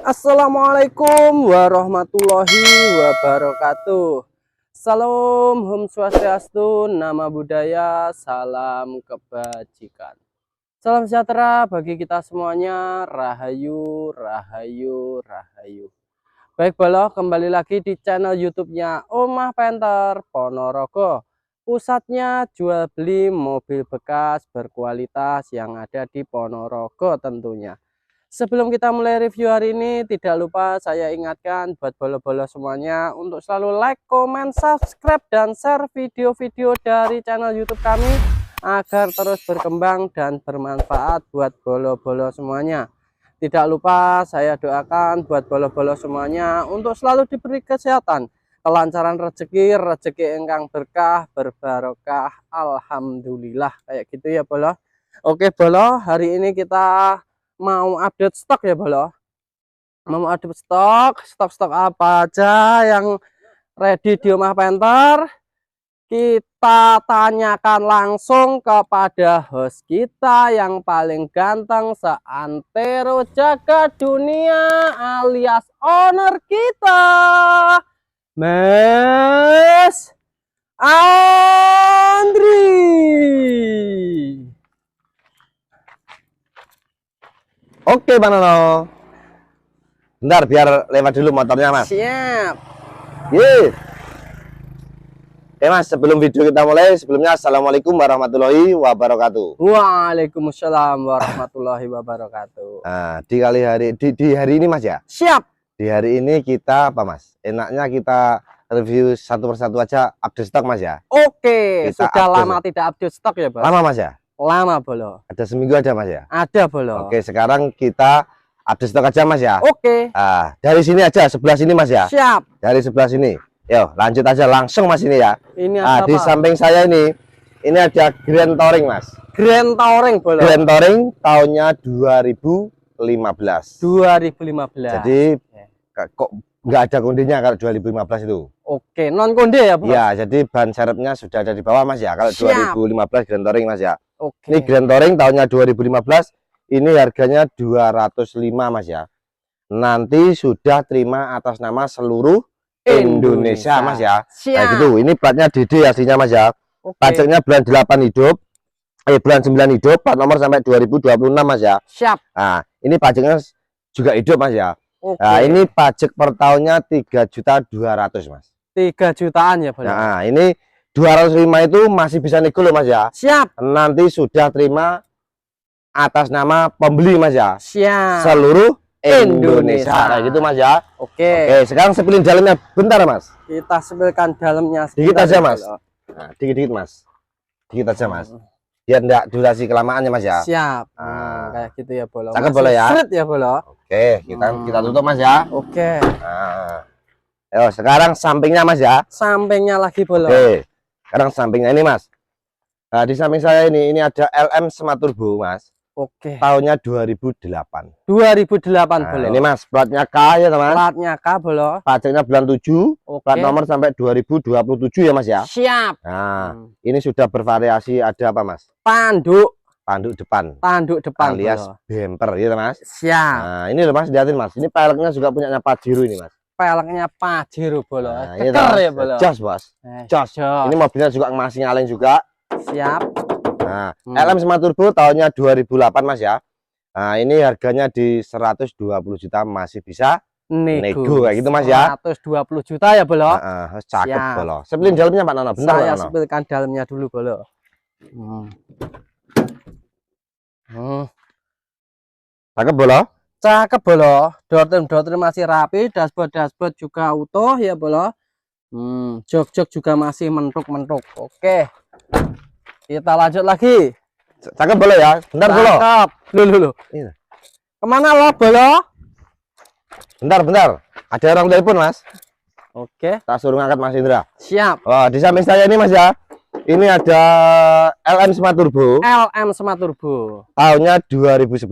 Assalamualaikum warahmatullahi wabarakatuh. Salam Om Swastiastu, nama budaya, salam kebajikan. Salam sejahtera bagi kita semuanya. Rahayu, rahayu, rahayu. Baik bolo, kembali lagi di channel YouTube-nya Omah Penter Ponorogo. Pusatnya jual beli mobil bekas berkualitas yang ada di Ponorogo tentunya. Sebelum kita mulai review hari ini, tidak lupa saya ingatkan buat bolo-bolo semuanya untuk selalu like, comment, subscribe, dan share video-video dari channel YouTube kami agar terus berkembang dan bermanfaat buat bolo-bolo semuanya. Tidak lupa saya doakan buat bolo-bolo semuanya untuk selalu diberi kesehatan, kelancaran rezeki, rezeki engkang berkah, berbarokah, alhamdulillah, kayak gitu ya bolo. Oke bolo, hari ini kita mau update stok ya bolo. Mau update stok apa aja yang ready di Omah Penter. Kita tanyakan langsung kepada host kita yang paling ganteng seantero jagat dunia alias owner kita, Mas Andri. Oke Bang Nono, bentar biar lewat dulu motornya Mas. Siap. Ye. Oke Mas, sebelum video kita mulai, sebelumnya Assalamualaikum warahmatullahi wabarakatuh. Waalaikumsalam warahmatullahi wabarakatuh. Nah, di hari ini Mas ya. Siap. Di hari ini kita apa Mas? Enaknya kita review satu persatu aja update stok Mas ya. Oke, Kita sudah update, lama tidak update stok ya Bang? Lama Mas ya? Lama bolo. Ada seminggu ada Mas ya? Ada bolo. Oke, sekarang kita update stok aja Mas ya. Oke. Nah, dari sini aja, sebelah sini Mas ya. Siap. Dari sebelah sini. Yo, lanjut aja langsung Mas ini ya. Ini Nah, ada di apa? samping saya ini ada Grand Touring Mas. Grand Touring bolo. Grand Touring tahunnya 2015. 2015. Jadi kok nggak ada kondenya kalau 2015 itu. Oke, non konde ya bolo. Ya, jadi ban serepnya sudah ada di bawah Mas ya. Kalau Siap. 2015 Grand Touring Mas ya. Oke. Ini Grand Touring tahunnya 2015. Ini harganya 205 Mas ya. Nanti sudah terima atas nama seluruh Indonesia Mas ya. Siap. Nah gitu, ini platnya DD aslinya Mas ya. Oke. Pajaknya bulan 8 hidup, bulan 9 hidup, plat nomor sampai 2026 Mas ya. Siap. Nah, ini pajaknya juga hidup Mas ya. Oke. Nah, ini pajak per tahunnya 3.200.000 Mas. 3 jutaan ya bolo. Nah, ini 205 itu masih bisa nego loh Mas ya. Siap. Nanti sudah terima atas nama pembeli Mas ya. Siap. Seluruh Indonesia. Kayak gitu Mas ya. Oke. Oke, sekarang sepilin dalamnya bentar Mas. Kita sepilkan dalamnya Dikit sebentar aja ya, Mas. bolo. Nah, dikit-dikit Mas. Dikit aja Mas. Biar enggak durasi kelamaannya Mas ya. Siap. Ah. Kayak gitu ya bolo. Cakep Masih bolo ya. seret ya bolo. Oke, kita tutup Mas ya. Oke. Nah. Ayo, sekarang sampingnya Mas ya. Sampingnya lagi bolo. Oke. Sekarang sampingnya ini Mas. Nah, di samping saya ini ada LM Smart Turbo Mas. Oke. Tahunnya 2008. 2008 Nah, bolo. ini Mas, platnya K ya teman. Platnya K bolo. Pajaknya bulan 7, Oke. plat nomor sampai 2027 ya Mas ya. Siap. Nah, ini sudah bervariasi, ada apa Mas? Tanduk Tanduk depan alias bolo. bumper ya Mas. Siap. Nah, ini loh Mas, lihatin Mas. Ini peleknya juga punyanya Pajero ini Mas. Peleknya Pajero bolo. Nah, ini Keker Mas. ya bolo. Jos Bos. Jos. Jos. Ini mobilnya juga masih nyaleng juga. Siap. Nah, LM Smart Turbo tahunnya 2008 Mas ya. Nah, ini harganya di 120 juta masih bisa nego kayak gitu Mas ya. 120 juta ya bolo. Cakep Siap. bolo. Sepilin dalamnya Pak Nono, bentar Saya Pak Nono. sepilkan dalamnya dulu bolo. Cakep bolo. Cakep bolo. Door-trim masih rapi, dashboard juga utuh ya bolo. Jok juga masih mentok. Oke. Kita lanjut lagi. Cakep bolo ya. Bentar bolo. Cakep. Loh. Iya. Kemana lo bolo? Bentar. Ada orang telepon Mas. Oke. Tak suruh ngangkat Mas Indra. Siap. Oh, di samping saya ini Mas ya. Ini ada LM Smart Turbo. LM Smart Turbo. Tahunnya 2011.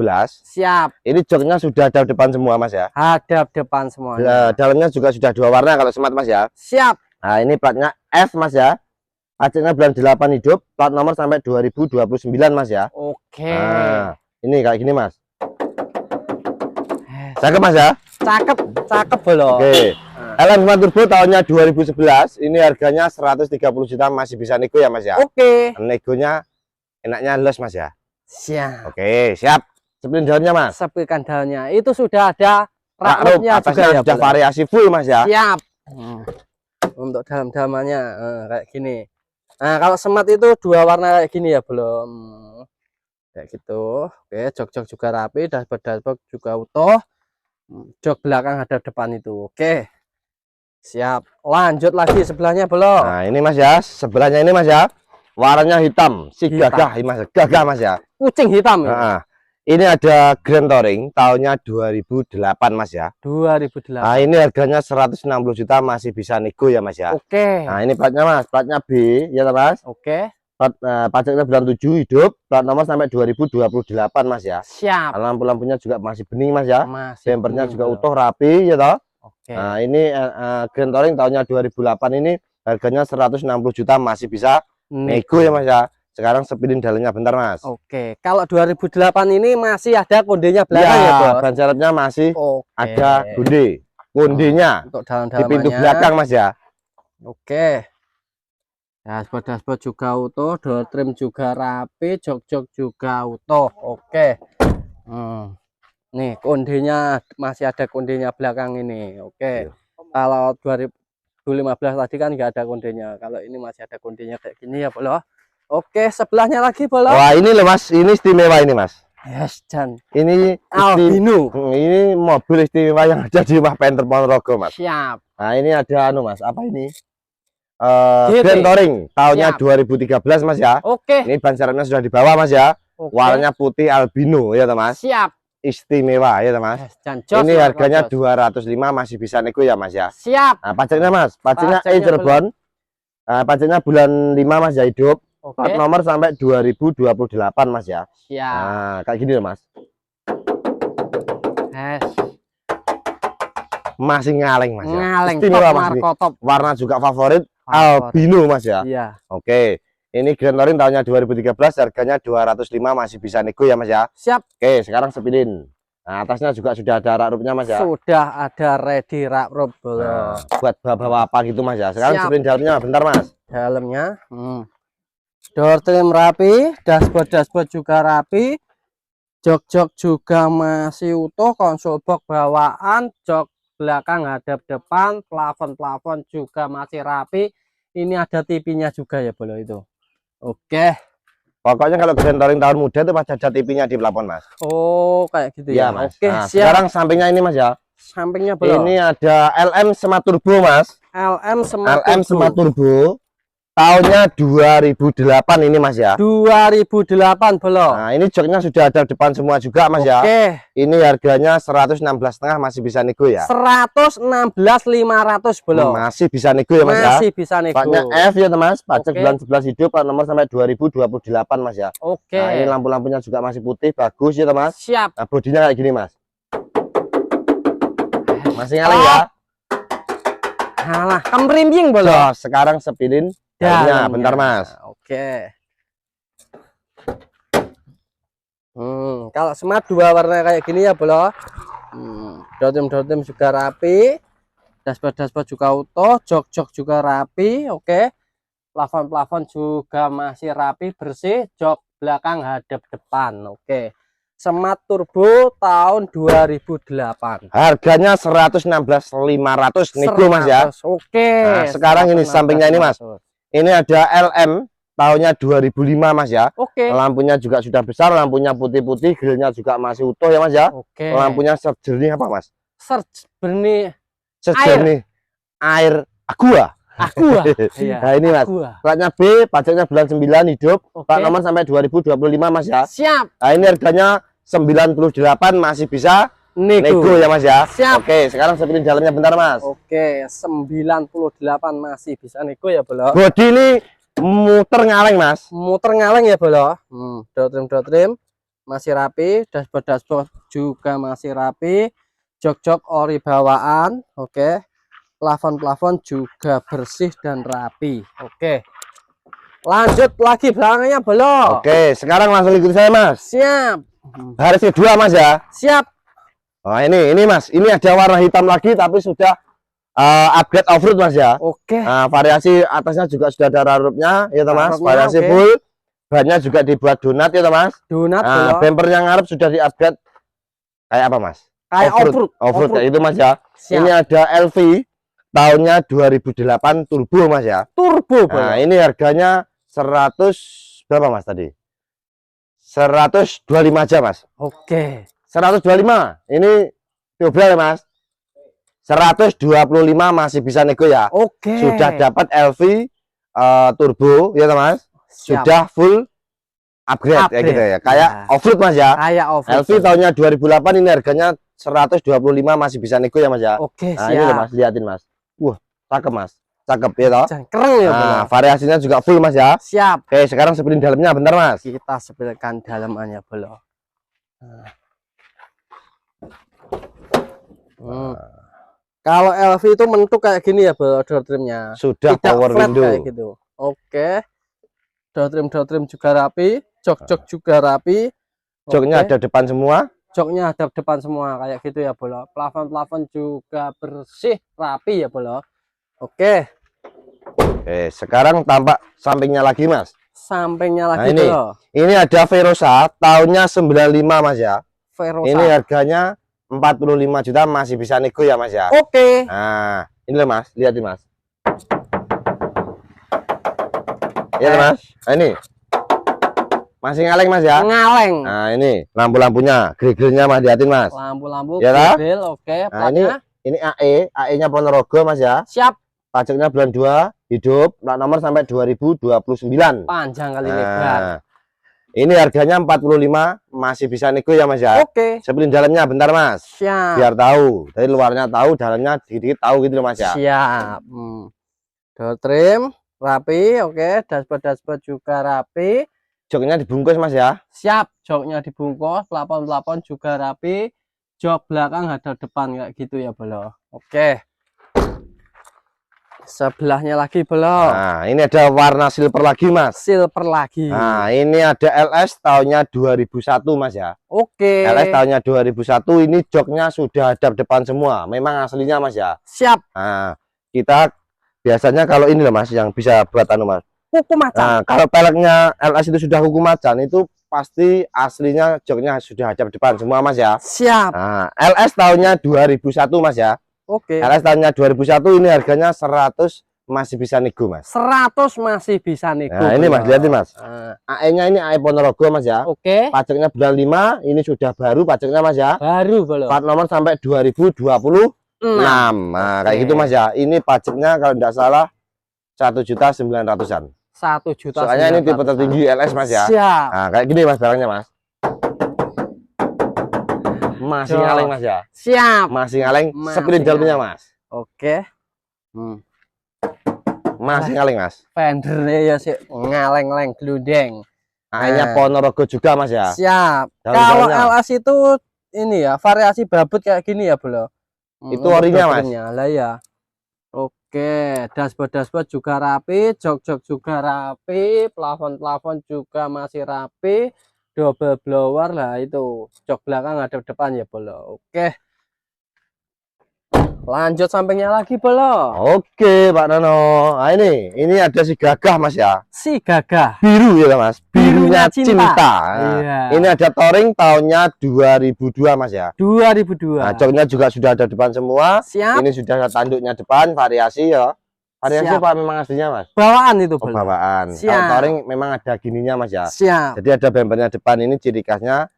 Siap. Ini joknya sudah ada depan semua Mas ya. Hadap depan semuanya. Dalamnya juga sudah 2 warna kalau Smart Mas ya. Siap. Nah, ini platnya F Mas ya. Pajaknya bulan 8 hidup, plat nomor sampai 2029 Mas ya. Oke. Nah, ini kayak gini Mas. Cakep Mas ya. Cakep, cakep bolo. Oke. LM Turbo tahunnya 2011, ini harganya 130 juta, masih bisa nego ya Mas ya. Oke. Negonya enaknya los Mas ya. Siap. Oke, siap. Sepirin daunnya Mas. Sepikan daunnya. Itu sudah ada Rakrup rakropnya juga atasnya ya. sudah Bolo? variasi full Mas ya. Siap. Untuk dalam-dalamnya kayak gini. Nah, kalau semat itu dua warna kayak gini ya belum. Kayak gitu. Oke, jok-jok juga rapi, dashboard juga utuh. Jok belakang ada depan itu. Oke. Siap. Lanjut lagi sebelahnya belum. Nah, ini Mas ya, sebelahnya ini Mas ya. Warnanya hitam, si Hitam. gagah Mas, gagah Mas ya. Kucing hitam ya. Nah, ini ada Grand Touring tahunnya 2008 Mas ya. 2008. Nah, ini harganya 160 juta, masih bisa nego ya Mas ya. Oke. Nah, ini platnya Mas, platnya B ya Mas. Oke. Pajaknya bulan 7 hidup, plat nomor sampai 2028 Mas ya. Siap. Lampu-lampunya juga masih bening Mas ya. Masih Bempernya bening, juga belum. utuh rapi ya toh. Oke. Nah, ini Grand Touring tahunnya 2008 ini harganya 160 juta, masih bisa nego ya Mas ya. Sekarang sepilin dalamnya bentar Mas. Oke, kalau 2008 ini masih ada kondenya belakang ya, Bos? ban serepnya masih Oke. ada kondenya Untuk di dalam-dalamnya. pintu belakang Mas ya. Oke. Dashboard juga utuh, door trim juga rapi, jok-jok juga utuh. Oke. Nih, kondenya masih ada kondenya belakang ini. Oke. Kalau 2015 tadi kan nggak ada kondenya. Kalau ini masih ada kondenya kayak gini ya, Bolo. Oke, sebelahnya lagi, Bolo. Wah, ini loh Mas, ini istimewa ini Mas. Yes, Jan. Ini Albino. Ini mobil istimewa yang ada di rumah Penter Ponorogo Mas. Siap. Nah, ini ada Mas, apa ini? GT. Grand Touring tahunnya Siap. 2013 Mas ya. Oke. Ini ban serepnya sudah dibawa Mas ya. Oke. Warnanya putih albino ya Mas. Siap. Istimewa ya Mas. Yes, Jan. Jos, Ini Mas, harganya jos. 205, masih bisa nego ya Mas ya. Siap. Nah, pajaknya Mas, pajaknya Pajaknya Cirebon. Pajaknya bulan 5 Mas ya hidup. Oke. Plat nomor sampai 2028 Mas ya. Siap. Nah, kayak gini loh Mas. Yes. Masih ngaleng Mas ya. Ngaleng, Istimewa top, Mas ini. markotop. Warna juga favorit, Favorit. albino Mas ya. Iya. Oke. Ini Grand Touring tahunnya 2013, harganya 205, masih bisa nego ya Mas ya. Siap. Oke, sekarang sepilin. Nah, atasnya juga sudah ada rakrupnya Mas ya. Sudah ada ready rakrup belum. Nah, buat bawa apa gitu Mas ya. Sekarang Siap. sepilin dalamnya bentar Mas. Dalamnya door trim rapi, dashboard juga rapi, jok-jok juga masih utuh, konsol box bawaan, jok belakang hadap depan, plafon juga masih rapi. Ini ada TV-nya juga ya Bolo itu. Oke. Pokoknya kalau Grand Touring tahun muda itu pasti ada TV-nya di plafon Mas. Oh, kayak gitu Iya ya. Mas. Oke, Nah, siap. sekarang sampingnya ini Mas ya. Sampingnya belum. Ini ada LM Smart Turbo Mas. LM Smart LM Smart Turbo tahunnya 2008 ini Mas ya. 2008 belum. Nah, ini joknya sudah ada depan semua juga Mas ya. Oke. Ini harganya 116,5, masih bisa nego ya. 116.500 belum. Masih bisa nego ya Mas ya. Masih bisa nego. Platnya F ya Mas, pajak Oke. bulan 11 hidup, plat nomor sampai 2028 Mas ya. Oke. Nah, ini lampu-lampunya juga masih putih, bagus ya Mas. Siap. Nah, bodinya kayak gini Mas. Masih ngaleng ya. Alah, kemrimping belum. So, sekarang sepilin dalamnya, bentar Mas. Oke. Kalau smart dua warna kayak gini ya belum. Door trim juga rapi, dashboard juga utuh, jok juga rapi. Oke. Plafon juga masih rapi, bersih, jok belakang hadap depan. Oke. Smart Turbo tahun 2008. Harganya 116.500 nego Mas ya. 100. Oke. Nah, sekarang ini sampingnya ini Mas. Ini ada LM tahunnya 2005 Mas ya. Oke. Lampunya juga sudah besar, lampunya putih-putih, grillnya juga masih utuh ya Mas ya. Oke. Lampunya sejernih apa Mas? Search benih Sejernih air aqua. aqua. Iya. Nah, ini Mas. Aqua. Platnya B, pajaknya bulan 9 hidup, Oke. plat nomor sampai 2025 Mas ya. Siap. Nah, ini harganya 98, masih bisa nego ya Mas ya. Siap. Oke, sekarang sepilin dalamnya bentar Mas. Oke, 98 masih bisa nego ya Bolo. Bodi ini muter ngaleng Mas. Muter ngaleng ya Bolo. Door trim masih rapi, dashboard juga masih rapi, jok ori bawaan. Oke. Plafon juga bersih dan rapi. Oke. Lanjut lagi belakangnya Bolo. Oke, sekarang langsung ikuti saya Mas. Siap. Baris kedua Mas ya. Siap. Oh, ini Mas, ini ada warna hitam lagi tapi sudah upgrade off-road Mas ya. Oke. Nah, variasi atasnya juga sudah ada rarupnya ya toh Mas. Rarupnya, Variasi oke. full. Bannya juga dibuat donat ya toh Mas. Donat Nah, belum. bumpernya ngarep sudah di-upgrade kayak apa Mas? Kayak off-road. Off-road kayak itu Mas ya. Siap. Ini ada LV tahunnya 2008 turbo Mas ya. Turbo Nah, belum. ini harganya 100 berapa Mas tadi? 125 aja Mas. Oke. 125. Ini double ya Mas. 125 masih bisa nego ya. Oke. Sudah dapat LV turbo ya toh, Mas. Siap. Sudah full upgrade ya gitu ya. Kayak Ya. off-road Mas ya. Kayak off-road. LV tahunnya 2008 ini harganya 125 masih bisa nego ya Mas ya. Oke, Nah, siap. ini loh Mas, liatin Mas. Wah, cakep Mas. Cakep ya toh. Jangkreng ya, Nah, Bro. variasinya juga full Mas ya. Siap. Oke, sekarang sepirin dalamnya bentar Mas. Kita sebelkan dalamannya, Bro. Nah. Kalau LV itu mentuk kayak gini ya, Bro, door trimnya. Sudah Tidak power flat window. kayak gitu. Oke. Door trim juga rapi, jok juga rapi. Joknya Oke. ada depan semua. Joknya ada depan semua kayak gitu ya, Bro. Plafon juga bersih, rapi ya, Bro. Oke. Oke, sekarang tampak sampingnya lagi Mas. Sampingnya Nah, lagi, ini. Bro. Ini ada Verosa tahunnya 95 Mas ya. Verosa. Ini harganya 45 juta masih bisa nego ya Mas ya. Oke. Nah, ini loh Mas, lihatin Mas. Ya Mas. Nah, ini. Masih ngaleng Mas ya. Ngaleng. Nah, ini lampu-lampunya, grill-grillnya Mas, lihatin Mas. Lampu-lampu Ya, toh? grill, oke. Nah, Platnya ini AE-nya Ponorogo Mas ya. siap. Pajaknya bulan 2, hidup, plat nomor sampai 2029. Panjang kali lebar. Nah, ini harganya 45 masih bisa nego ya Mas ya. Oke. Sepirin dalamnya bentar Mas. Siap. Biar tahu. Dari luarnya tahu, dalamnya dikit-dikit tahu gitu loh Mas ya. Siap. Door trim rapi, oke. Dashboard juga rapi. Joknya dibungkus Mas ya. Siap. Joknya dibungkus, plafon juga rapi. Jok belakang hadap depan kayak gitu ya, Bro. Oke. Sebelahnya lagi, Bro. Nah, ini ada warna silver lagi Mas. Silver lagi. Nah, ini ada LS tahunnya 2001 Mas ya. Oke. LS tahunnya 2001, ini joknya sudah hadap depan semua. Memang aslinya Mas ya. Siap. Nah, kita biasanya kalau ini loh Mas yang bisa buat anu Mas. Kuku macan. Nah, kalau peleknya LS itu sudah kuku macan, itu pasti aslinya joknya sudah hadap depan semua Mas ya. Siap. Nah, LS tahunnya 2001 Mas ya. Oke. LS tahunnya 2001 ini harganya 100 masih bisa nego Mas. 100 masih bisa nego. Nah, ini Mas, lihatin Mas. Nah, AE-nya ini AE Ponorogo Mas ya. oke. Pajaknya bulan 5, ini sudah baru pajaknya Mas ya. Baru, Bro. Plat nomor sampai 2026. Nah, kayak Oke. gitu Mas ya. Ini pajaknya kalau tidak salah 1.900.000-an. 1 juta. Soalnya ini tipe tertinggi LS Mas ya. Siap. Nah, kayak gini Mas barangnya Mas. Masih Jok. ngaleng Mas ya. Siap. Masih ngaleng. Masih Sepirin dalamnya ngaleng. Mas. Oke. Masih ngaleng Mas. Fendernya ya sih ngaleng-leng gludeng. AE-nya Nah. Ponorogo juga Mas ya. Siap. Dalam-dalamnya. Kalau LS itu ini ya variasi babut kayak gini ya, Bro. Itu orinya, Mas. Lah ya. Oke, dashboard juga rapi, jok juga rapi, plafon juga masih rapi, double blower lah itu. Jok belakang ada depan ya, Bro. Oke. Lanjut sampingnya lagi, Bro. Oke, Pak Nono. Nah, ini ada si Gagah Mas ya. Si Gagah. Biru ya Mas. Birunya Birunya cinta. cinta. Nah, Iya. ini ada touring tahunnya 2002 Mas ya. 2002. Nah, joknya juga sudah ada depan semua. Siap. Ini sudah ada tanduknya depan, variasi ya. Variasi Siap. apa memang aslinya Mas? Bawaan itu, Oh, Bro. bawaan. Siap. Kalau touring memang ada gininya Mas ya. Siap. Jadi ada bempernya depan, ini ciri khasnya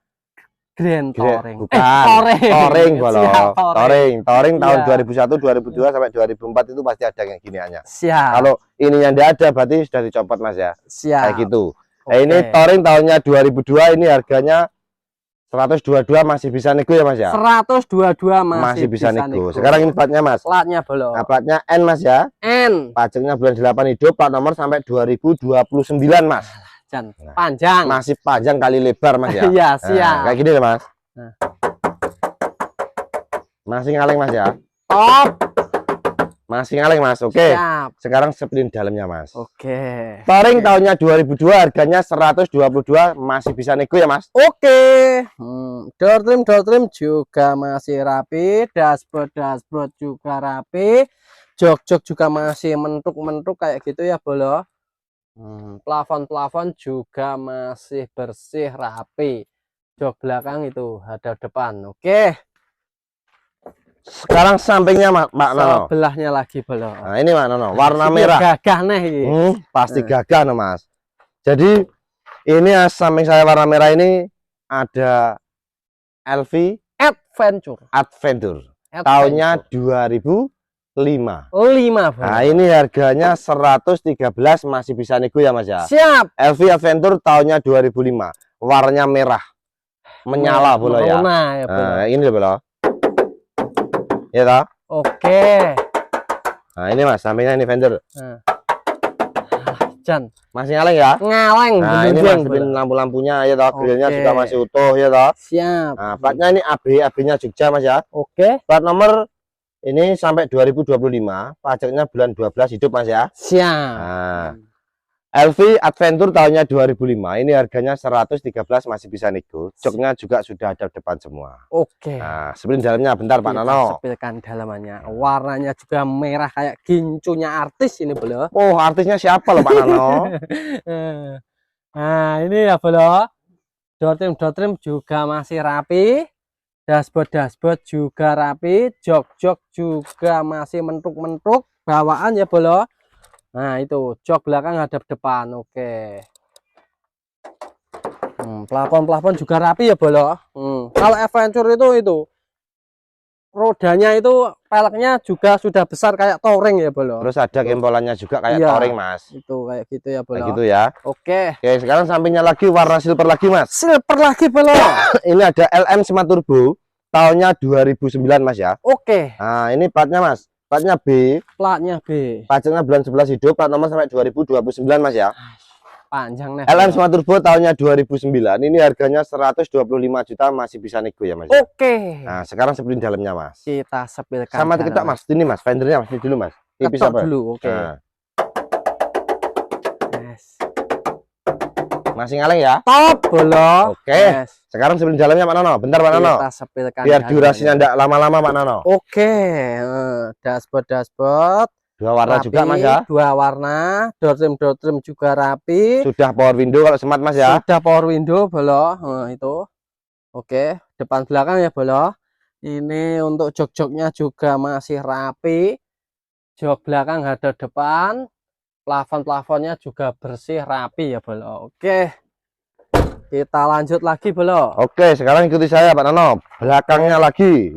Grand Touring. bukan. Touring. Touring bolo. Siap, touring. Touring tahun Iya. 2001, 2002 sampai 2004 itu pasti ada yang giniannya. Siap. Kalau ini yang tidak ada berarti sudah dicopot Mas ya. Siap. Kayak gitu. Oke. Nah, ini touring tahunnya 2002, ini harganya 122 masih bisa nego ya Mas ya. 122 Masih bisa nego. Sekarang ini platnya Mas. platnya belum. Nah, platnya N Mas ya. N. Pajaknya bulan 8 hidup, plat nomor sampai 2029 Mas. Jan. Panjang. Masih panjang kali lebar Mas ya. Iya, Nah, siap. kayak gini ya Mas. Nah. Masih ngaleng Mas ya. Top. Masih ngaleng Mas. Oke. Siap. Sekarang spring dalamnya Mas. Oke. Touring tahunnya 2002, harganya 122, masih bisa nego ya Mas. Oke. Door trim juga masih rapi, dashboard juga rapi, jok juga masih mentuk kayak gitu ya bolo. Plafon juga masih bersih rapi, jok belakang itu hadap depan. Oke. Sekarang sampingnya Pak Nono. Sebelahnya lagi bolo. Nah ini Pak Nono, warna merah. Gagah nih ini. Pasti gagah no Mas. Jadi ini samping saya warna merah ini ada LV Adventure. Tahunnya 2005. 5 Nah ini harganya 113, masih bisa nego ya Mas ya. Siap. LV Adventure tahunnya 2005, warnanya merah menyala bolo ya. Nah ini bolo ya toh. Oke. Nah ini Mas, sampingnya ini fender. Jan masih ngaleng ya. Ngaleng. Nah ini Mas, lampu-lampunya ya toh, grillnya juga masih utuh ya toh. Siap. Nah platnya ini AB-nya Jogja Mas ya. Oke. Plat nomor ini sampai 2025, pajaknya bulan 12 hidup Mas ya. Siap. Nah, LV Adventure tahunnya 2005, ini harganya 113, masih bisa nego. Joknya juga sudah ada depan semua. Oke. Nah, spring dalamnya bentar Pak Nono. Sepilkan dalamannya. Warnanya juga merah kayak gincunya artis ini bolo. Oh, artisnya siapa loh Pak Nono? Nah, ini ya bolo. Door trim juga masih rapi. Dashboard juga rapi. Jok juga masih mentuk bawaan ya bolo. Nah itu jok belakang hadap depan. Oke. Plafon juga rapi ya bolo. Kalau Adventure itu rodanya itu peleknya juga sudah besar kayak touring ya bolo. Terus ada gempolannya juga kayak touring Mas. Itu kayak gitu ya bolo. Kayak gitu ya. Oke. Oke, sekarang sampingnya lagi warna silver lagi Mas. Silver lagi bolo. Ini ada LM Smart Turbo tahunnya 2009 Mas ya. Oke. Nah ini platnya Mas. Platnya B. Pajaknya bulan 11 hidup, plat nomor sampai 2029 Mas ya. Panjang nih. LM Smart Turbo tahunnya 2009. Ini harganya 125 juta, masih bisa nego ya Mas. Oke. Nah, sekarang spring dalamnya Mas. Kita sepilkan. Sama kita Mas. Ini Mas, fendernya Mas, ini dulu Mas. Tipis apa? Dulu, oke. Nah. Masih ngaleng ya? Top bolo. Oke. Sekarang spring dalamnya Pak Nono. Bentar Pak Nono. Kita sepilkan. Biar durasinya enggak lama-lama Pak Nono. Oke. Dashboard. Dua warna rapi, juga Mas ya. Dua warna. Door trim juga rapi. Sudah power window kalau smart Mas ya. Sudah power window bolo. Itu. Oke. Depan belakang ya bolo. Ini untuk jok-joknya juga masih rapi. Jok belakang hadap depan. Plafon-plafonnya juga bersih rapi ya bolo. Oke. Kita lanjut lagi bolo. Oke, sekarang ikuti saya Pak Nono. Belakangnya lagi.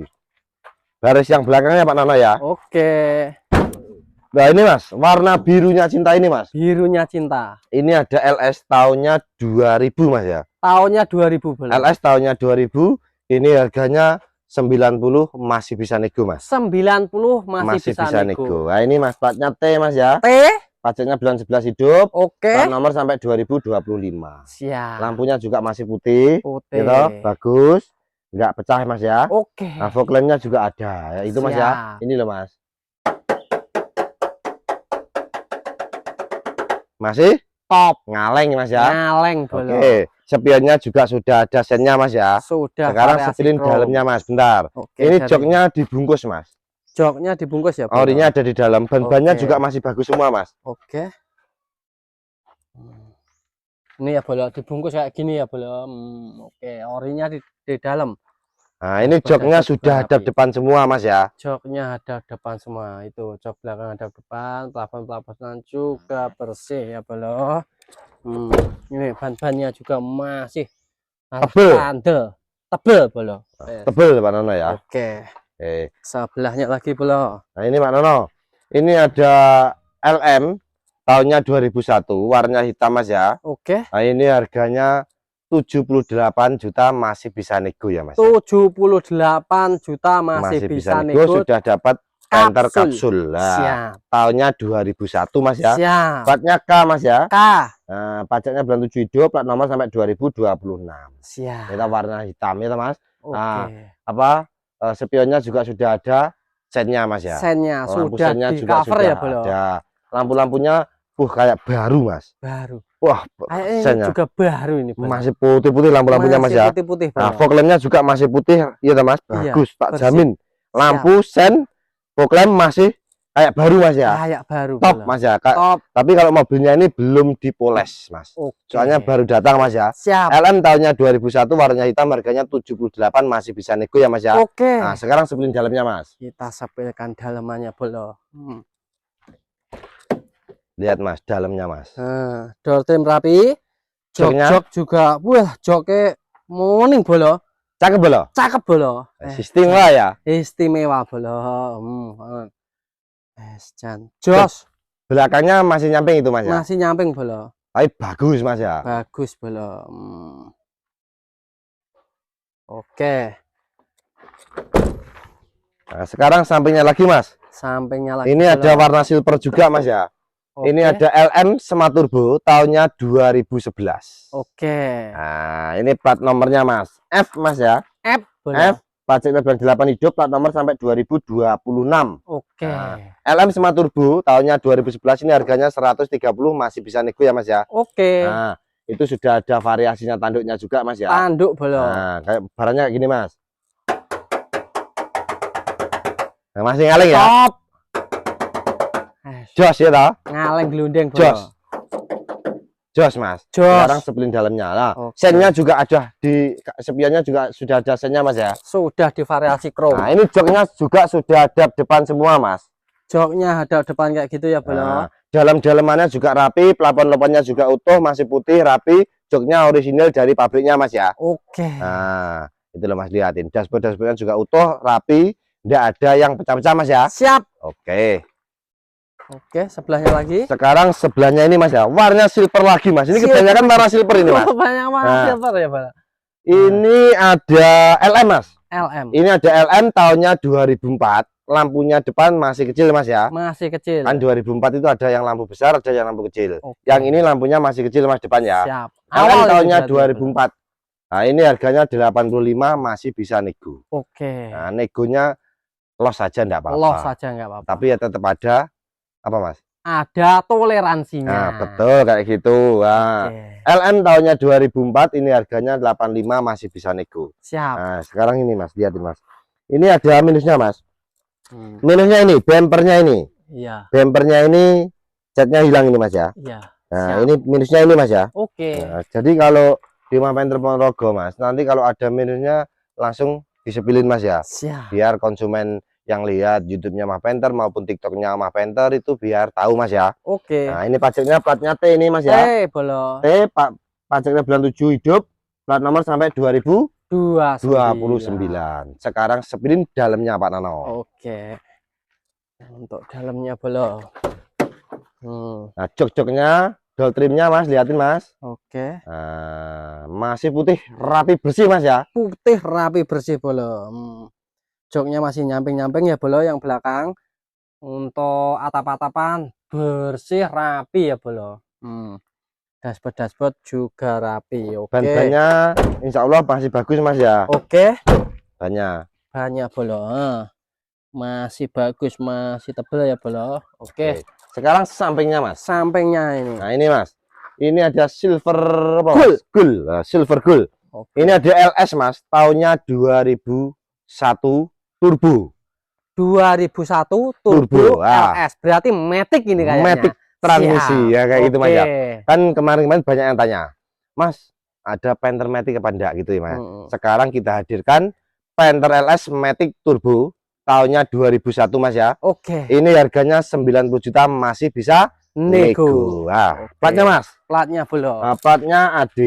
Baris yang belakangnya Pak Nono ya. Oke. Nah ini Mas, warna birunya cinta ini Mas. Birunya cinta. Ini ada LS tahunnya 2000 Mas ya. Tahunnya 2000 bolo. LS tahunnya 2000. Ini harganya 90, masih bisa nego Mas. 90 masih bisa nego. Nah ini Mas, platnya T Mas ya. T. Pajaknya bulan 11 hidup. Oke. Plat nomor sampai 2025. Siap. Lampunya juga masih putih. Putih. Gitu, bagus. Enggak pecah Mas ya. Oke. Nah, fog lampnya juga ada. Ya, itu Mas ya. Ini loh Mas. Masih top. Ngaleng Mas ya. Ngaleng bolo. Oke. Spionnya juga sudah ada sennya Mas ya. Sudah. Sekarang setelin dalamnya Mas. Bentar. Oke, ini joknya dibungkus Mas. Joknya dibungkus ya. Orinya ada di dalam. Ban-bannya juga masih bagus semua Mas. Oke. Ini ya bolo dibungkus kayak gini ya bolo. Oke. Orinya di dalam. Nah ini joknya sudah hadap depan semua Mas ya. Joknya hadap depan semua. Itu jok belakang hadap depan. Plafon juga bersih ya bolo. Ini ban-bannya juga masih tebel bolo. Tebel Pak Nono ya. Oke. Sebelahnya lagi bolo. Nah ini Pak Nono, ini ada LM tahunnya 2001, warna hitam Mas ya. Oke. Nah ini harganya 78 juta, masih bisa nego ya Mas. 78 juta masih bisa nego. Sudah dapat enter kapsul. Siap. Tahunnya 2001 Mas ya. Siap. Platnya K Mas ya. K. Nah, pajaknya bulan 7 hidup, plat nomor sampai 2026. Siap. Kita warna hitam ya Mas. Oke. Nah, spionnya juga sudah ada, sennya Mas ya. Sennya Lampu sudah sennya di juga cover sudah ya Bolo. ada. Lampu-lampunya kayak baru Mas. Baru. Wah, Kayaknya sennya juga baru ini Bolo. masih putih-putih lampu-lampunya Mas Masih ya. putih-putih Nah, Bolo. fog lampnya juga masih putih ya Mas. Iya, Bagus, tak bersih. jamin. Lampu sen fog lamp masih kayak baru Mas ya. Kayak baru Top Bolo. Mas ya. Top. Tapi kalau mobilnya ini belum dipoles Mas. Oke. Soalnya baru datang Mas ya. Siap. LM tahunnya 2001 warnanya hitam, harganya 78, masih bisa nego ya Mas ya. Oke. Nah, sekarang sepelin dalamnya Mas. Kita sepilkan dalamannya Bolo. Lihat Mas, dalamnya Mas. Nah, door trim rapi. Joknya? Jok juga. Wah, joknya morning Bolo. Cakep Bolo. Cakep Bolo. Sistem lah ya. Istimewa Bolo. Jan. Jos. Belakangnya masih nyamping itu Mas ya. Masih nyamping Bolo. Tapi bagus Mas ya. Bagus Bolo. Oke. Nah, sekarang sampingnya lagi Mas. Sampingnya lagi. Ini Bolo. ada warna silver juga Mas ya. Oke. Ini ada LM Smart Turbo tahunnya 2011. Oke. Nah, ini plat nomornya Mas. F Mas ya. F Bolo. F. Pajak lebar 8 hidup, plat nomor sampai 2026. Oke. Nah, LM Smart Turbo tahunnya 2011, ini harganya 130, masih bisa nego ya Mas ya. Oke. Nah, itu sudah ada variasinya tanduknya juga Mas ya. Tanduk Bolo. Nah, kayak barangnya kayak gini Mas. Nah, masih ngaleng ya. Top. Jos ya toh. Ngaleng gelundeng Bolo. Jos. Jos Mas. Jos. Sekarang sepelin dalamnya. Nah, Oke. sennya juga ada di spionnya juga sudah ada sennya Mas ya. Sudah divariasi chrome. Nah, ini joknya juga sudah ada depan semua Mas. Joknya ada depan kayak gitu ya Bolo. Nah, dalam-dalamannya juga rapi, plafon-plafonnya juga utuh, masih putih, rapi, joknya orisinil dari pabriknya Mas ya. Oke. Nah, itu loh Mas, lihatin. Dashboard-dashboardnya juga utuh, rapi, tidak ada yang pecah-pecah Mas ya. Siap. Oke. Oke, sebelahnya lagi. Sekarang sebelahnya ini Mas ya, warna silver lagi Mas. Ini Silver. kebanyakan warna silver ini Mas. Banyak warna Nah. silver ya Bolo. Ini ada LM Mas. LM. Ini ada LM tahunnya 2004. Lampunya depan masih kecil Mas ya. Masih kecil. Kan 2004 itu ada yang lampu besar, ada yang lampu kecil. Oke. Yang ini lampunya masih kecil Mas depan ya. Siap. LM ini tahunnya berarti, 2004. Nah, ini harganya 85, masih bisa nego. Bolo. Oke. Nah, negonya los saja enggak apa-apa. Los saja nggak apa-apa. Tapi ya tetap ada apa Mas? Ada toleransinya. Nah, betul kayak gitu. Nah, Oke. LM tahunnya 2004, ini harganya 85, masih bisa nego. Siap. Nah, sekarang ini Mas, lihatin Mas. Ini ada minusnya Mas. Hmm. Minusnya ini, bempernya ini. Iya. Bempernya ini catnya hilang ini Mas ya. Iya. Nah, Siap. ini minusnya ini Mas ya. Oke. Nah, jadi kalau di Mapenter Ponorogo Mas, nanti kalau ada minusnya langsung disepilin Mas ya. Siap. Biar konsumen yang lihat YouTube-nya Mapenter maupun TikTok-nya Mapenter itu biar tahu Mas ya. Oke. Nah, ini pajaknya platnya T ini Mas ya. Bolo. T pajaknya bulan 7 hidup, plat nomor sampai 29. 2029. Sekarang sepilin dalamnya Pak Nano. Oke. Untuk dalamnya Bolo. Nah, jok-joknya, door trimnya Mas, lihatin Mas. Oke. Nah, masih putih, rapi, bersih Mas ya. Putih rapi bersih Bolo. Joknya masih nyamping-nyamping ya Bolo yang belakang. Untuk atap-atapan bersih rapi ya Bolo. Dashboard juga rapi. Oke. Ban-bannya insya Allah masih bagus Mas ya. Oke. Bannya. Banyak Bolo. Masih bagus, masih tebal ya Bolo. Oke. Sekarang sampingnya Mas. Sampingnya ini. Nah ini Mas. Ini ada silver apa? Gold. Gold. Nah, silver gold. Oke. Ini ada LS Mas. Tahunnya 2001 turbo. 2001 turbo, Turbo, LS. Berarti Matic ini kayaknya. Matic transmisi ya kayak gitu Mas ya. Kan kemarin-kemarin banyak yang tanya, Mas ada Panther Matic apa enggak gitu ya Mas. Sekarang kita hadirkan Panther LS Matic turbo tahunnya 2001 Mas ya. Oke. Ini harganya 90 juta, masih bisa nego. Nah, platnya Mas. Platnya belum. Nah, platnya AD.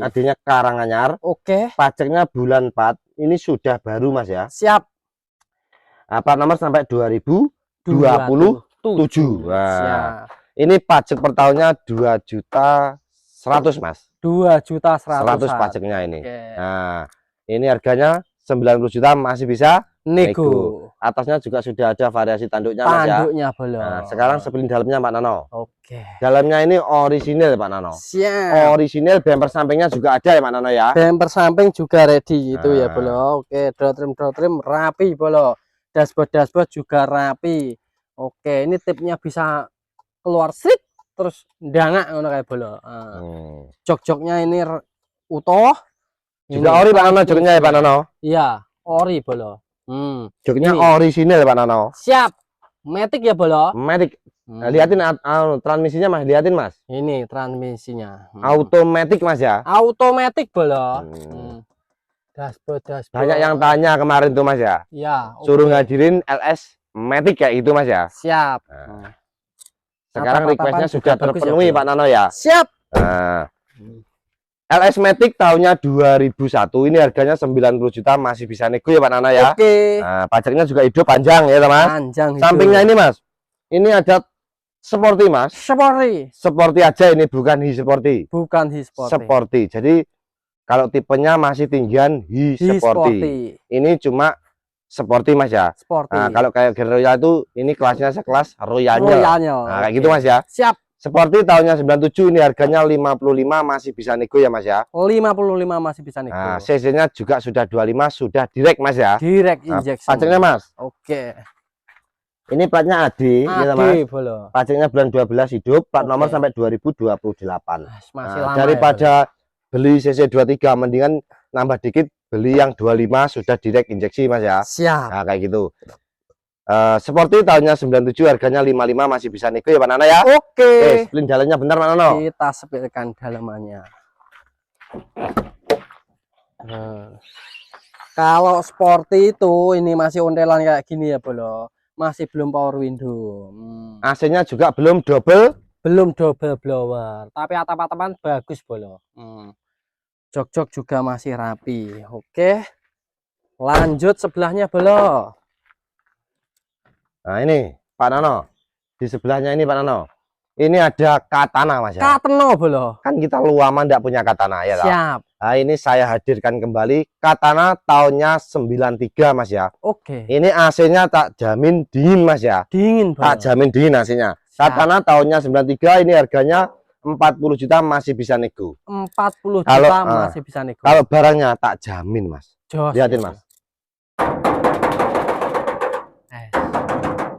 AD-nya Karanganyar. Oke. Pajaknya bulan 4. Ini sudah baru Mas ya. Siap. Plat nomor sampai 2027. Nah, ini pajak per tahunnya 2.100.000 Mas. 2.100.000. 100 pajaknya ini. Oke. Nah, ini harganya 90 juta, masih bisa nego. Atasnya juga sudah ada variasi tanduknya Mas ya. Tanduknya belum. Nah, sekarang sepelin dalamnya Pak Nano. Oke. Dalamnya ini orisinil Pak Nano. Siap. Orisinil, bumper sampingnya juga ada ya Pak Nano ya. Bumper samping juga ready itu ya Nah. Bolo. Oke, door trim rapi Bolo. Dashboard juga rapi. Oke, ini tipnya bisa keluar srit terus ndangak ngono kayak bola. Jok-joknya ini utuh. Juga ori Pak Nono joknya ya Pak Nono. Iya, ori bola. Joknya orisinil Pak Nono. Siap. Matic ya bola. Matic. Nah, liatin transmisinya Mas, liatin Mas. Ini transmisinya. Automatic Mas ya. Automatic bola. Dashboard. Banyak yang tanya kemarin tuh Mas ya. Iya. Suruh ngadirin LS Matic kayak itu Mas ya. Siap. Sekarang requestnya sudah terpenuhi ya, Pak Nano ya. Siap. LS Matic tahunnya 2001, ini harganya 90 juta, masih bisa nego ya Pak Nano ya. Oke. Nah, pajaknya juga hidup panjang ya Mas. Panjang. Sampingnya ini Mas, ini ada sporty Mas. Sporty aja ini, bukan hi sporty. Bukan hi sporty. Sporty. Jadi kalau tipenya masih tinggian hi sporty. Ini cuma sporty Mas ya. Sporty. Nah, kalau kayak Grand Royal itu ini kelasnya sekelas Royalnya. Nah, kayak gitu Mas ya. Siap. Sporty tahunnya 97, ini harganya 55, masih bisa nego ya Mas ya. 55 masih bisa nego. Nah, CC-nya juga sudah 25, sudah direct Mas ya. Direct injection. Pajaknya Mas. Oke. Ini platnya AD, ya Mas. Bolo. Pajaknya bulan 12 hidup, plat nomor sampai 2028. Masih lama ya, daripada beli CC 23, mendingan nambah dikit beli yang 25 sudah direct injeksi Mas ya. Siap. Nah, kayak gitu. Sporty tahunnya 97, harganya 55, masih bisa nego ya Pak Nano ya. Oke. Splin dalamnya benar Pak Nano. Kita sepilkan dalamannya. Kalau Sporty itu ini masih ontelan kayak gini ya Bolo. Masih belum power window. AC-nya juga belum double blower, tapi atap-atapan bagus Bolo. Jok-jok juga masih rapi. Oke. Lanjut sebelahnya Bolo. Nah ini Pak Nano, di sebelahnya ini Pak Nano, ini ada katana Mas ya. Katana Bolo. Kan kita luaman tidak punya katana ya. Siap. Nah ini saya hadirkan kembali katana tahunnya 93 Mas ya. Oke. Ini AC-nya tak jamin dingin Mas ya. Dingin Bolo. Tak jamin dingin AC-nya. Katana tahunnya 93, ini harganya 40 juta, masih bisa nego. 40 juta masih bisa nego. Kalau barangnya tak jamin Mas. Lihatin Mas.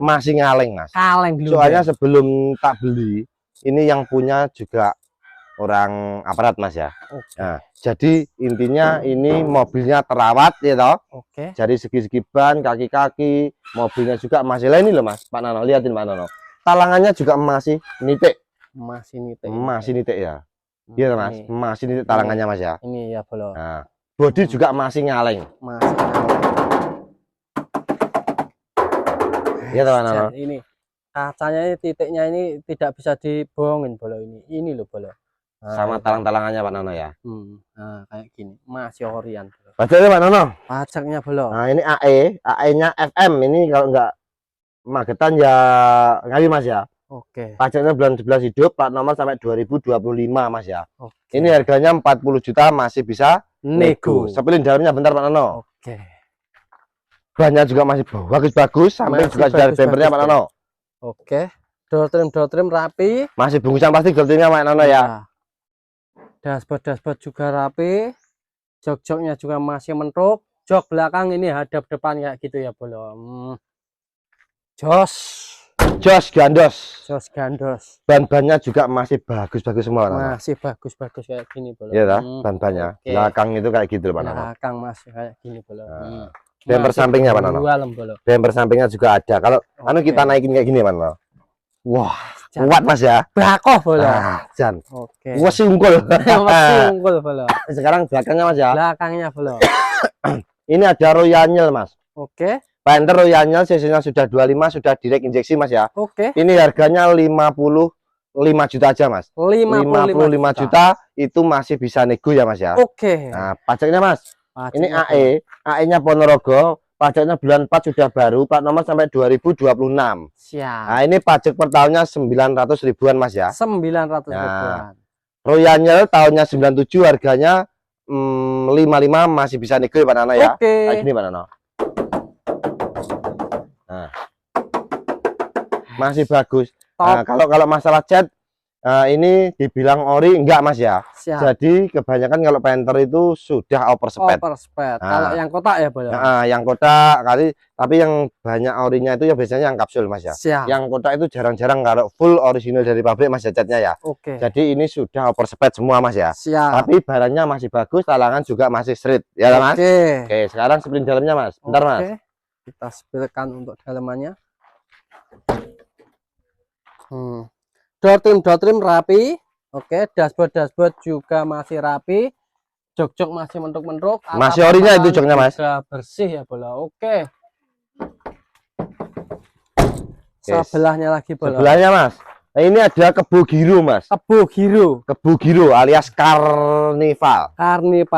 Masih ngaleng Mas. Kaleng dulu. Soalnya sebelum tak beli, ini yang punya juga orang aparat Mas ya. Nah, jadi intinya ini mobilnya terawat ya toh. Oke. Jadi segi-segi ban, kaki-kaki, mobilnya juga masih lain loh Mas. Pak Nano, lihatin Pak Nano. Talangannya juga masih nitik. Masih nitik ya. Iya Mas, masih nitik talangannya Mas ya. Ini ya Bolo. Nah, bodi juga masih ngaleng. Masih ngaleng. Iya teman teman. Ini kacanya ini, titiknya ini tidak bisa dibohongin Bolo ini. Ini loh Bolo. Nah, sama talang-talangannya Pak Nono ya. Nah, kayak gini. Masih orian. Pajaknya Pak Nono. Pajaknya Bolo. Nah, ini AE-nya FM. Ini kalau enggak Magetan ya ngawi Mas ya. Oke. Pajaknya bulan 11 hidup, plat nomor sampai 2025 Mas ya. Oke. Ini harganya 40 juta, masih bisa nego. Sepilin daunnya bentar Pak Nono. Oke. Bannya juga masih bagus-bagus, samping juga sudah ada bempernya Pak Nono. Oke. Door trim rapi. Masih bungkusan plastik door trimnya Pak Nono ya. Dashboard juga rapi. Jok-joknya juga masih mentok. Jok belakang ini hadap depan kayak gitu ya Bolo. Jos gandos. Ban-bannya juga masih bagus-bagus semua. Masih bagus-bagus kayak gini Bolo. Iya ban-bannya. Okay. Belakang itu kayak gitu Pak Nono. Belakang masih kayak gini Bolo. Bemper sampingnya Pak Nono. Bemper sampingnya juga ada. Kalau kita naikin kayak gini Pak Nono. Wah, kuat Mas ya. Bakoh Bolo. Jan. Oke. Wah, unggul. Unggul Bolo. Sekarang belakangnya Mas ya. Belakangnya Bolo. Ini ada Royalnya Mas. Oke. Panther Royalnya CC-nya sudah 25, sudah direct injeksi Mas ya. Oke. Ini harganya 55 juta aja Mas. 55 juta itu masih bisa nego ya Mas ya. Oke. Nah, pajaknya Mas. Ini AE-nya Ponorogo, pajaknya bulan 4 sudah baru, plat nomor sampai 2026. Siap. Nah, ini pajak per tahunnya 900 ribuan Mas ya. 900 ribuan. Royalnya tahunnya 97, harganya 55, masih bisa nego ya Pak Nano ya. Oke. Kayak gini Pak Nano. Nah. Masih bagus. Nah, kalau masalah cat Ini dibilang ori enggak mas ya. Siap. Jadi kebanyakan kalau Panther itu sudah overspec. Kalau yang kotak ya boleh. Yang kotak kali, tapi yang banyak orinya itu ya biasanya yang kapsul mas ya. Siap. Yang kotak itu jarang-jarang kalau full original dari pabrik mas ya catnya ya. Oke. Jadi ini sudah overspec semua mas ya. Siap. Tapi barangnya masih bagus, talangan juga masih straight ya mas. Oke, sekarang spring dalamnya mas. Bentar mas. Kita spillkan untuk dalamannya. Door trim rapi. Oke, dashboard juga masih rapi. Jok masih mentok-mentok. Masih orinya itu joknya mas. Bersih ya bola. Oke. Sebelahnya lagi bola. Sebelahnya mas. Nah, ini ada kebu giru mas. Kebu giru alias Carnival.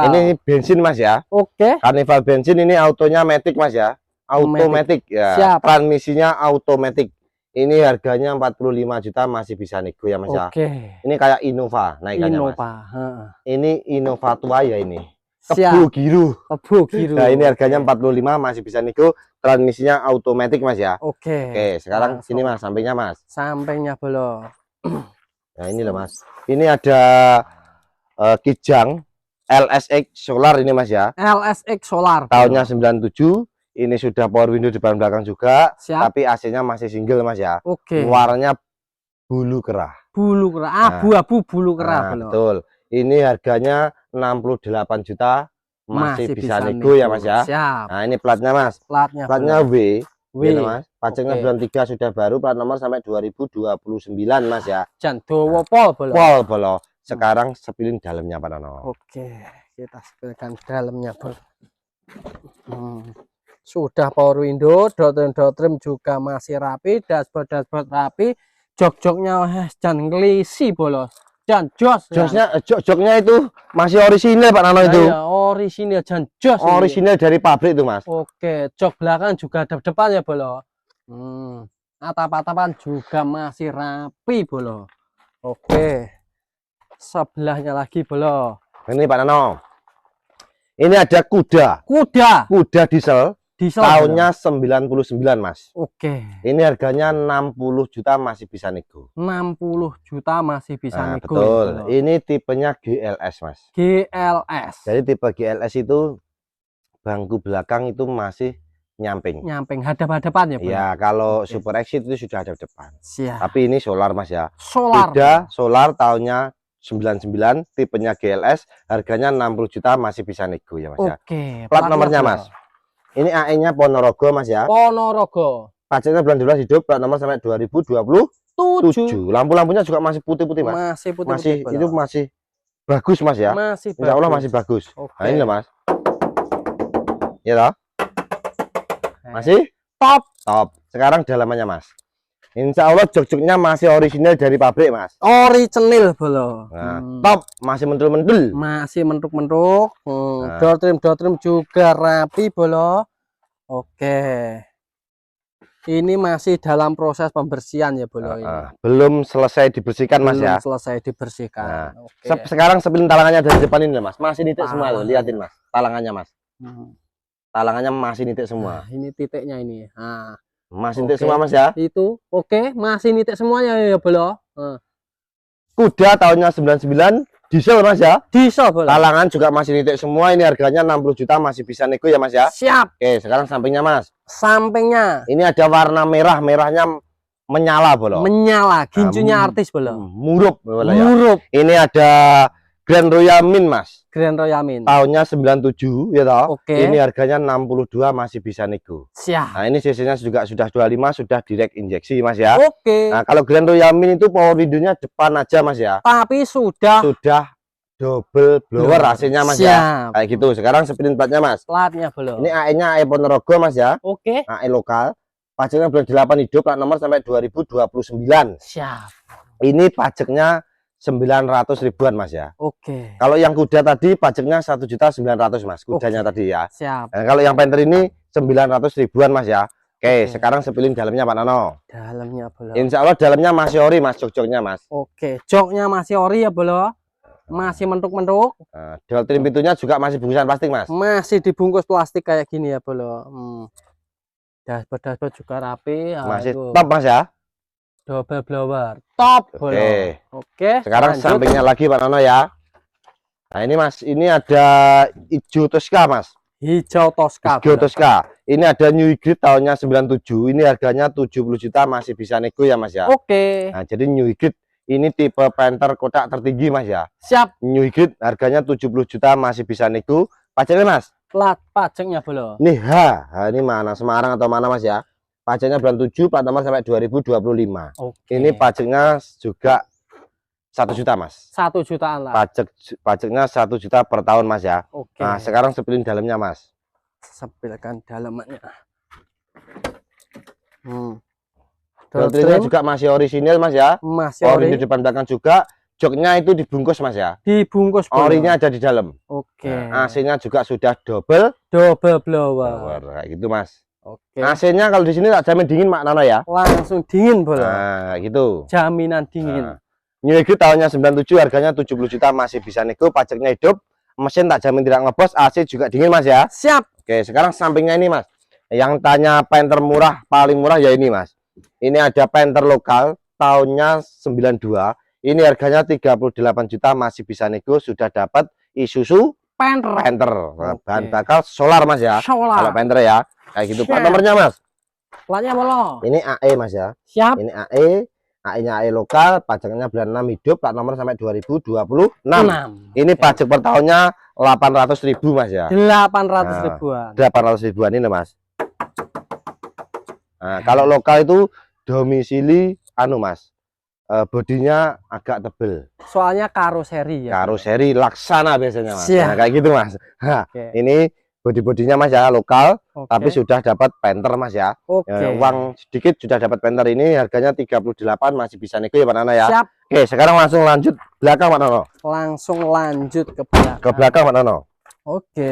Ini bensin mas ya. Oke. Carnival bensin ini autonya matic mas ya. Automatic ya. Siap. Transmisinya automatic. Ini harganya 45 juta masih bisa nego ya mas ya. Ini kayak Innova naikannya mas. Ini Innova tua ya ini. Kebu giru. Nah ini harganya 45 masih bisa nego. Transmisinya automatic mas ya. Oke, sekarang sini mas, sampingnya mas. Sampingnya belum. Nah ini loh mas. Ini ada Kijang LSX solar ini mas ya. LSX solar. Tahunnya 97. Ini sudah power window depan belakang juga. Siap. Tapi AC-nya masih single mas ya. Warnanya bulu kerah. Abu-abu bulu kerah. Betul. Ini harganya 68 juta masih bisa nego ya mas ya. Siap. Nah ini platnya mas. Platnya W. Ya, mas. Pajaknya bulan 3 sudah baru, plat nomor sampai 2029 mas ya. Jandowo pol bolo. Sekarang sepilin dalamnya Pak Nono. Oke, kita sepilkan dalamnya bol. Sudah power window, door trim juga masih rapi, dashboard rapi, jok-joknya jangan ngelisi bolos, jangan joknya itu masih orisinil Pak Nano itu. Ya, orisinil jangan jos. Orisinil dari pabrik itu mas. Oke, jok belakang juga ada depan ya bolo. Atap-atapan juga masih rapi bolo. Oke, sebelahnya lagi bolo. Ini Pak Nano. Ini ada kuda diesel. Tahunnya 99 mas. Oke. Ini harganya 60 juta masih bisa nego. 60 juta masih bisa nego. Betul. Ini tipenya GLS mas. GLS. Jadi tipe GLS itu bangku belakang itu masih nyamping. Hadap-hadapan ya. Iya. Kalau Super Exit itu sudah hadap depan. Siap. Tapi ini solar mas ya. Solar tahunnya 99, tipenya GLS, harganya 60 juta masih bisa nego ya mas ya. Oke. Plat nomornya mas. Ini AE-nya Ponorogo mas ya. Ponorogo. Pajaknya bulan 12 hidup, plat nomor sampai 2027. Lampu-lampunya juga masih putih-putih mas. Masih putih. Itu masih bagus mas ya. Insya Allah masih bagus. Nah ini loh mas. Ya toh. Masih top. Sekarang dalamannya mas. Insya Allah jok-joknya masih orisinal dari pabrik mas. Original bolo. Nah, top, masih mentul-mentul. Masih mentuk-mentuk. Door trim juga rapi bolo. Oke. Ini masih dalam proses pembersihan ya bolo. Belum selesai dibersihkan mas ya. Belum selesai dibersihkan. Sekarang sepilin talangannya dari depan ini mas. Masih nitik semua loh. Liatin mas. Talangannya mas. Talangannya masih nitik semua. Ini titiknya ini. Masih nitik semua mas ya. Itu masih nitik semuanya ya bolo. Kuda tahunnya 99, diesel mas ya. Diesel bolo. Talangan juga masih nitik semua. Ini harganya 60 juta masih bisa nego ya mas ya. Siap. Oke, sekarang sampingnya mas. Ini ada warna merahnya menyala bolo. Menyala, ginjunya artis bolo. Murup bolo ya. Ini ada Grand Royal Mint mas. Tahunnya 97 ya toh. Ini harganya 62 masih bisa nego. Siap. Nah ini CC-nya juga sudah 25, sudah direct injeksi mas ya. Nah kalau Grand Royal Mint itu power window-nya depan aja mas ya. Tapi sudah double blower AC-nya mas ya. Kayak gitu. Sekarang spin platnya mas. Platnya belum. Ini AE-nya AE Ponorogo mas ya. AE lokal. Pajaknya bulan 8 hidup, plat nomor sampai 2029. Siap. Ini pajaknya 900 ribuan mas ya. Kalau yang kuda tadi pajaknya 1.900.000 mas, kudanya tadi ya. Siap. Nah, kalau yang Panther ini 900 ribuan mas ya. Sekarang sepilin dalamnya Pak Nano. Dalamnya belum. Insya Allah dalamnya masih ori mas, jok-joknya mas. Joknya masih ori ya belum. Masih mentuk-mentuk. Dual trim pintunya juga masih bungkusan plastik mas. Masih dibungkus plastik kayak gini ya belum. Dashboard juga rapi. Masih top mas ya. Double blower. Top bolo. Oke. Sekarang lanjut. sampingnya lagi Pak Nono ya. Nah ini Mas, ini ada hijau Tosca Mas. Hijau Tosca. Hijau Tosca. Ini ada New Hybrid tahunnya 97. Ini harganya 70 juta, masih bisa nego ya Mas ya. Oke. Nah jadi New Hybrid ini tipe Panther kotak tertinggi Mas ya. Siap. New Hybrid harganya 70 juta, masih bisa nego. Pajaknya Mas? Plat pajaknya bolo. Nih ini mana, Semarang atau mana Mas ya? Pajaknya bulan 7, plat nomor sampai 2025. Oke. Ini pajaknya juga 1 juta Mas. 1 jutaan lah. Pajaknya 1 juta per tahun Mas ya. Oke. Nah sekarang sepilin dalamnya Mas. Sepilkan dalamannya. Filternya juga masih orisinil Mas ya. Masih ori di depan belakang juga. Joknya itu dibungkus Mas ya. Dibungkus bolo. Orinya ada di dalam. Oke. Nah, AC-nya juga sudah double blower. kayak gitu Mas. Oke. AC-nya kalau di sini tak jamin dingin Mak Nano ya. Langsung dingin bolo. Nah gitu. Jaminan dingin. New Hybrid tahunnya 97, harganya 70 juta, masih bisa nego, pajaknya hidup, mesin tak jamin tidak ngebos, AC juga dingin Mas ya. Siap. Oke, sekarang sampingnya ini Mas. Yang tanya Panther murah, paling murah ya ini Mas. Ini ada Panther lokal tahunnya 92. Ini harganya 38 juta, masih bisa nego, sudah dapat Isuzu Panther. Nah, bahan bakar solar Mas ya. Solar. Kalau Panther ya. Kayak gitu. Pak nomornya Mas. Platnya bolo. Ini AE Mas ya. Siap. Ini AE. AE-nya AE lokal, pajaknya bulan 6 hidup, plat nomor sampai 2026. Ini pajak per tahunnya 800.000 Mas ya. 800 ribuan. 800 ribuan ini Mas. Nah, kalau lokal itu domisili Mas. Bodinya agak tebel. Soalnya karoseri ya. Karoseri Laksana biasanya Mas. Siap. Nah, kayak gitu Mas. Nah, ini bodi-bodinya Mas ya lokal, tapi sudah dapat Panther Mas ya. Uang sedikit sudah dapat Panther, ini harganya 38, masih bisa nego ya Pak Nano ya. Siap. Oke, sekarang langsung lanjut belakang Pak Nano. Langsung lanjut ke belakang. Ke belakang Pak Nano. Oke.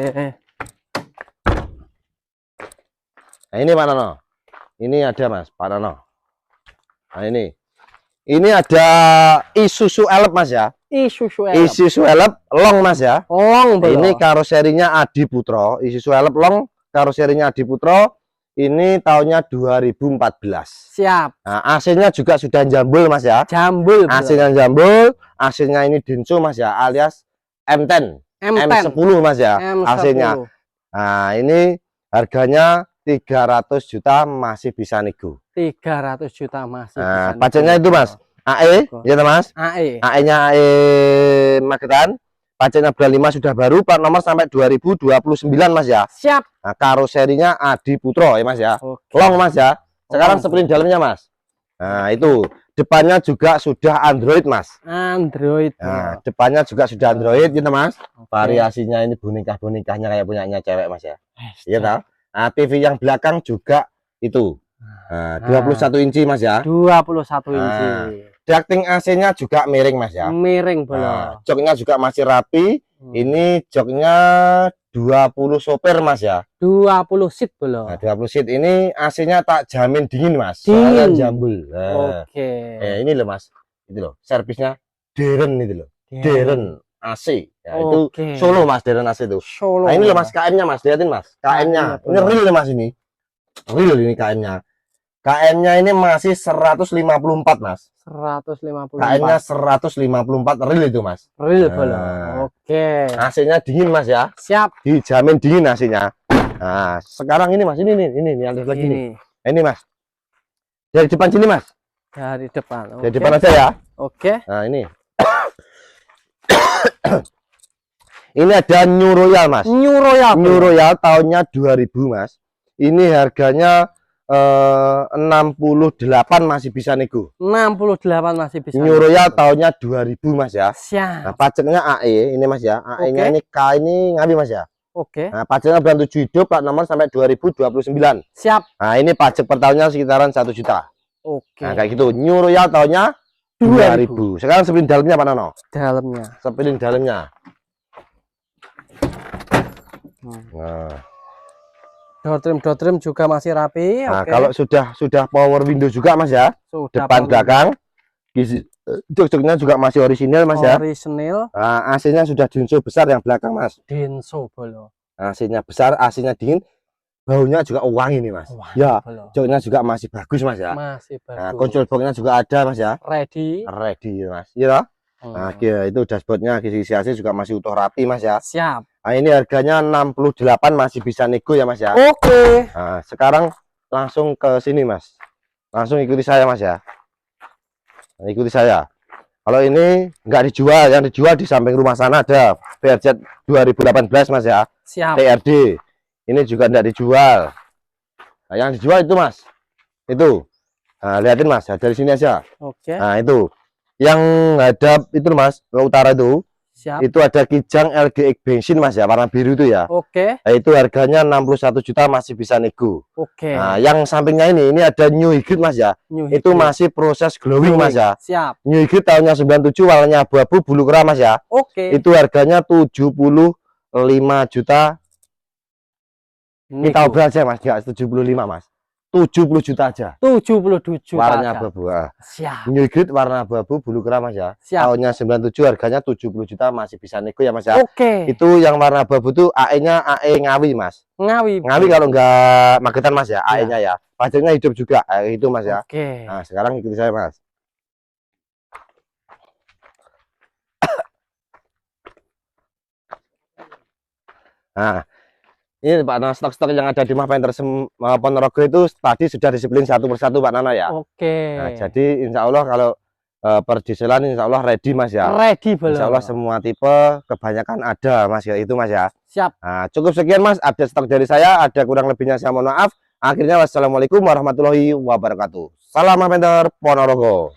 Nah ini Pak Nano. Ini ada Mas, Pak Nano. Nah ini ada Isuzu Elf Mas ya. Isuzu Elf long Mas ya. Long bro. Ini karoserinya Adi Putro. Isuzu Elf long, karoserinya Adi Putro. Ini tahunnya 2014. Siap. Nah, AC-nya juga sudah jambul Mas ya. Jambul. AC-nya jambul. AC-nya ini Denso Mas ya, alias M10. M10. M10 Mas ya. AC-nya. Nah, ini harganya 300 juta, masih bisa nego. 300 juta masih. Nah, pajaknya itu Mas. AE, ya Mas. AE-nya AE Magetan. Pajaknya bulan 5 sudah baru, plat nomor sampai 2029 Mas ya. Siap. Nah, karoserinya Adi Putro ya Mas ya. Long Mas ya. Sekarang sprint dalamnya Mas. Nah, itu depannya juga sudah Android Mas. Android. Nah, depannya juga sudah Android gitu Mas. Variasinya ini boneka-bonekanya kayak punyanya cewek Mas ya. Iya tahu. Nah, TV yang belakang juga itu. Nah, 21 inci Mas ya. 21 inci. Ducting AC-nya juga miring Mas ya. Miring bro. Nah, joknya juga masih rapi. Ini joknya 20 sopir Mas ya. 20 seat bro. Nah, 20 seat ini AC-nya tak jamin dingin Mas. Dingin. Soalnya jambul. Nah, Oke. Ini loh Mas. Itu loh, servisnya Deren itu loh. Deren AC. Ya, itu Solo Mas, Deren AC itu. Solo. Nah, ini loh Mas KM-nya Mas, lihatin Mas. KM-nya. Ini real Mas ini. Real ini KM-nya. KM-nya ini masih 154 Mas. 154. KM-nya 154 real itu Mas. Real bro. Oke. AC-nya dingin Mas ya. Siap. Dijamin dingin AC-nya. Nah, sekarang ini Mas, ini ada lagi nih. Ini Mas. Dari depan sini Mas. Dari depan. Dari depan aja ya. Oke. Nah, ini. Ini ada New Royal Mas. New Royal. New Royal tahunnya 2000 Mas. Ini harganya 68 masih bisa nego. 68 masih bisa. New Royal tahunnya 2000 Mas ya. Siap. Nah, pajaknya AE ini Mas ya. AE-nya ini K ini ngawi Mas ya. Oke. Nah, pajaknya bulan 7 hidup, plat nomor sampai 2029. Siap. Nah, ini pajak per tahunnya sekitaran 1 juta. Oke. Nah, kayak gitu. New Royal tahunnya 2000. Sekarang sepilin dalamnya Pak Nano. Dalamnya. Sepilin dalamnya. Nah. Door trim juga masih rapi. Nah, kalau sudah power window juga Mas ya. Sudah depan belakang. Jok-joknya juga masih orisinil Mas ya. Orisinil. Nah, AC-nya sudah Denso besar yang belakang Mas. Denso bolo. AC-nya besar, AC-nya dingin. baunya juga wangi nih Mas. Wah, Ya, belum. joknya juga masih bagus Mas ya. Masih Nah, bagus. kontrol boxnya juga ada Mas ya. Ready. Ready Mas. Iya. Nah, itu dashboardnya kisi AC juga masih utuh rapi Mas ya. Siap. Nah, ini harganya 68 masih bisa nego ya Mas ya. Oke. Nah, sekarang langsung ke sini Mas. Langsung ikuti saya Mas ya. Nah, ikuti saya. Kalau ini nggak dijual, yang dijual di samping rumah sana ada VRZ 2018 Mas ya. Siap. TRD. Ini juga nggak dijual. Nah, yang dijual itu Mas. Itu. Nah, lihatin Mas, dari sini aja. Oke. Nah, itu. Yang hadap itu Mas, ke utara itu. Siap. Itu ada Kijang LGX bensin Mas ya, warna biru itu ya. Oke. Nah, itu harganya 61 juta masih bisa nego. Oke. Nah, yang sampingnya ini ada New Hybrid Mas ya. New Itu Hybrid. masih proses glowing Mas ya. Siap. New Hybrid tahunnya 97, warnanya abu-abu, bulu kera Mas ya. Oke. Itu harganya 75 juta. Kita Nego. obrol aja Mas, enggak 75 Mas. 70 juta aja. 77 juta. Warnanya aja. abu-abu. Siap. New Hybrid warna abu-abu, bulu kera Mas ya. Siap. Tahunnya 97, harganya 70 juta masih bisa nego ya Mas ya. Oke. Itu yang warna abu-abu tuh AE-nya AE Ngawi Mas. Ngawi. Ngawi kalau enggak magetan Mas ya, Ya. AE-nya ya. Pajaknya hidup juga, itu Mas ya. Oke. Nah, sekarang ikuti saya Mas. Nah, ini Pak Nana, stok-stok yang ada di Mahpenter Ponorogo itu tadi sudah disiplin satu persatu Pak Nana ya. Oke. Nah, jadi insya Allah kalau perdieselan insya Allah ready Mas ya. Ready belum? Insya Allah semua tipe kebanyakan ada Mas ya, itu Mas ya. Siap. Nah, cukup sekian Mas, update stok dari saya, ada kurang lebihnya saya mohon maaf. Akhirnya wassalamualaikum warahmatullahi wabarakatuh. Salam Mahpenter Ponorogo.